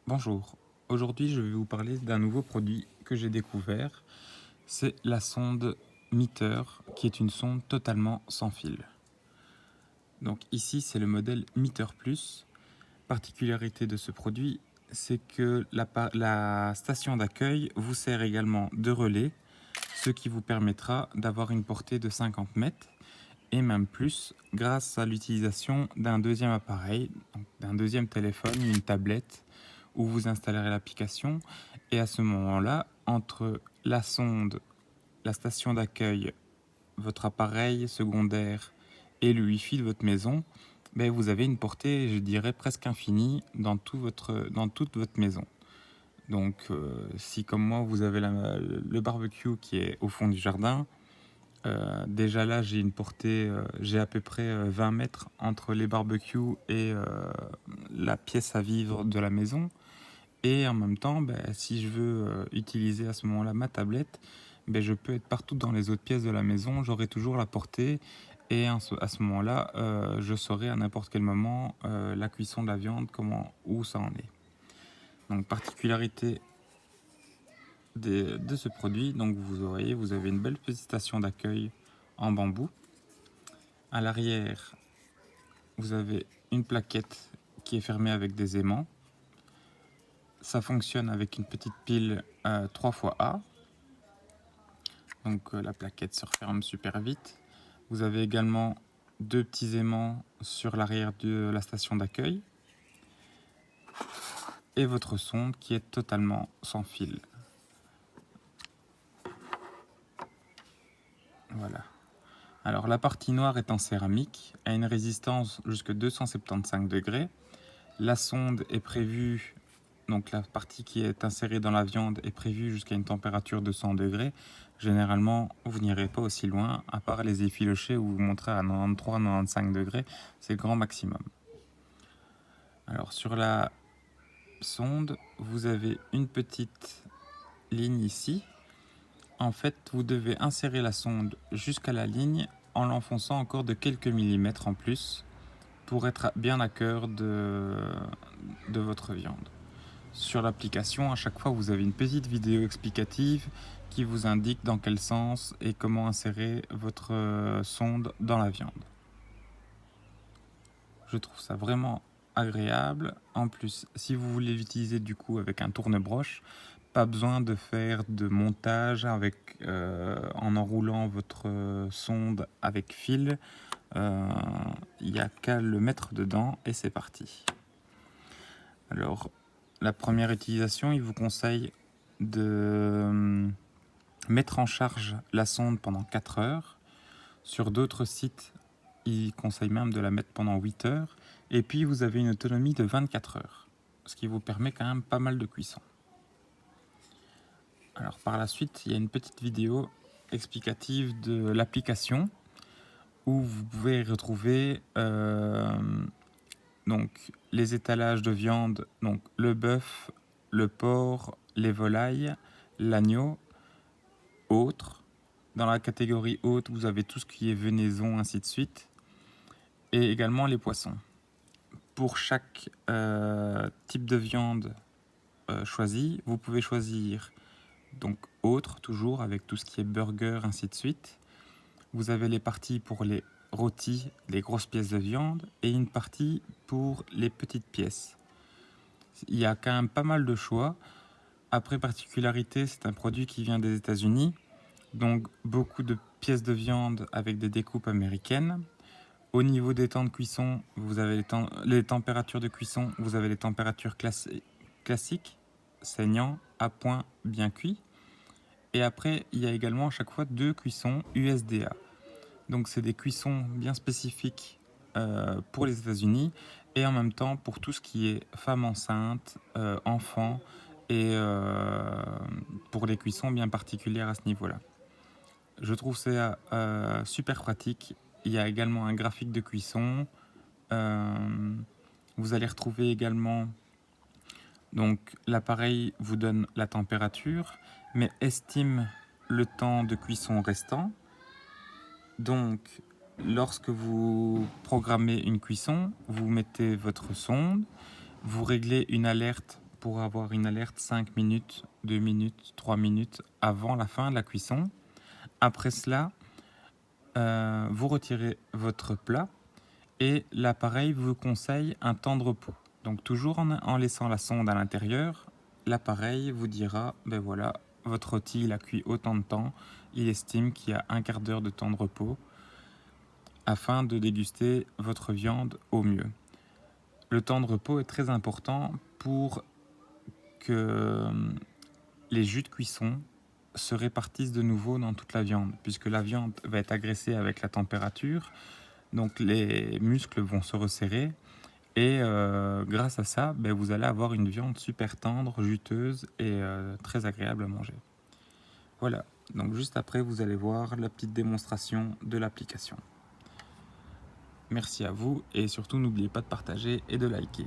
Bonjour, aujourd'hui je vais vous parler d'un nouveau produit que j'ai découvert. C'est la sonde Meter, qui est une sonde totalement sans fil. Donc ici c'est le modèle Meter Plus. Particularité de ce produit, c'est que la station d'accueil vous sert également de relais, ce qui vous permettra d'avoir une portée de 50 mètres et même plus grâce à l'utilisation d'un deuxième appareil, donc d'un deuxième téléphone, une tablette, où vous installerez l'application. Et à ce moment-là, entre la sonde, la station d'accueil, votre appareil secondaire et le Wi-Fi de votre maison, ben vous avez une portée, je dirais, presque infinie dans toute votre maison. Donc, si comme moi, vous avez le barbecue qui est au fond du jardin, déjà là, j'ai une portée, j'ai à peu près 20 mètres entre les barbecues et la pièce à vivre de la maison. Et en même temps, si je veux utiliser à ce moment-là ma tablette, je peux être partout dans les autres pièces de la maison, j'aurai toujours la portée. Et à ce moment-là, je saurai à n'importe quel moment la cuisson de la viande, où ça en est. Donc, particularité de ce produit, donc vous avez une belle petite station d'accueil en bambou. À l'arrière, vous avez une plaquette qui est fermée avec des aimants. Ça fonctionne avec une petite pile 3 A. Donc la plaquette se referme super vite. Vous avez également deux petits aimants sur l'arrière de la station d'accueil. Et votre sonde qui est totalement sans fil. Voilà. Alors la partie noire est en céramique, a une résistance jusqu'à 275 degrés. La sonde est prévue, donc la partie qui est insérée dans la viande est prévue jusqu'à une température de 100 degrés. Généralement, vous n'irez pas aussi loin, à part les effilochés où vous montrez à 93-95 degrés, c'est le grand maximum. Alors sur la sonde, vous avez une petite ligne ici. En fait, vous devez insérer la sonde jusqu'à la ligne en l'enfonçant encore de quelques millimètres en plus pour être bien à cœur de votre viande. Sur l'application, à chaque fois, vous avez une petite vidéo explicative qui vous indique dans quel sens et comment insérer votre sonde dans la viande. Je trouve ça vraiment agréable. En plus, si vous voulez l'utiliser du coup avec un tourne-broche, pas besoin de faire de montage en enroulant votre sonde avec fil. Il n'y a qu'à le mettre dedans et c'est parti. Alors, la première utilisation, il vous conseille de mettre en charge la sonde pendant 4 heures. Sur d'autres sites, il conseille même de la mettre pendant 8 heures. Et puis, vous avez une autonomie de 24 heures, ce qui vous permet quand même pas mal de cuisson. Alors, par la suite, il y a une petite vidéo explicative de l'application où vous pouvez retrouver donc les étalages de viande, donc le bœuf, le porc, les volailles, l'agneau, autres. Dans la catégorie haute, vous avez tout ce qui est venaison, ainsi de suite, et également les poissons. Pour chaque type de viande choisi, vous pouvez choisir donc autre, toujours avec tout ce qui est burger, ainsi de suite. Vous avez les parties pour les rôtis, les grosses pièces de viande, et une partie pour les petites pièces. Il y a quand même pas mal de choix. Après, particularité, c'est un produit qui vient des États-Unis, donc beaucoup de pièces de viande avec des découpes américaines. Au niveau des temps de cuisson, vous avez les températures de cuisson, vous avez les températures classiques, saignant, à point, bien cuit. Et après, il y a également à chaque fois 2 cuissons USDA. Donc c'est des cuissons bien spécifiques pour les États-Unis et en même temps pour tout ce qui est femme enceinte, enfant et pour les cuissons bien particulières à ce niveau-là. Je trouve ça super pratique. Il y a également un graphique de cuisson. Vous allez retrouver également, donc l'appareil vous donne la température, mais estime le temps de cuisson restant. Donc, lorsque vous programmez une cuisson, vous mettez votre sonde, vous réglez une alerte pour avoir une alerte 5 minutes, 2 minutes, 3 minutes avant la fin de la cuisson. Après cela, vous retirez votre plat et l'appareil vous conseille un temps de repos. Donc toujours en laissant la sonde à l'intérieur, l'appareil vous dira, ben voilà, votre rôti il a cuit autant de temps, il estime qu'il y a un quart d'heure de temps de repos afin de déguster votre viande au mieux. Le temps de repos est très important pour que les jus de cuisson se répartissent de nouveau dans toute la viande, puisque la viande va être agressée avec la température, donc les muscles vont se resserrer et grâce à ça, ben, vous allez avoir une viande super tendre, juteuse et très agréable à manger. Voilà, donc juste après vous allez voir la petite démonstration de l'application. Merci à vous et surtout n'oubliez pas de partager et de liker.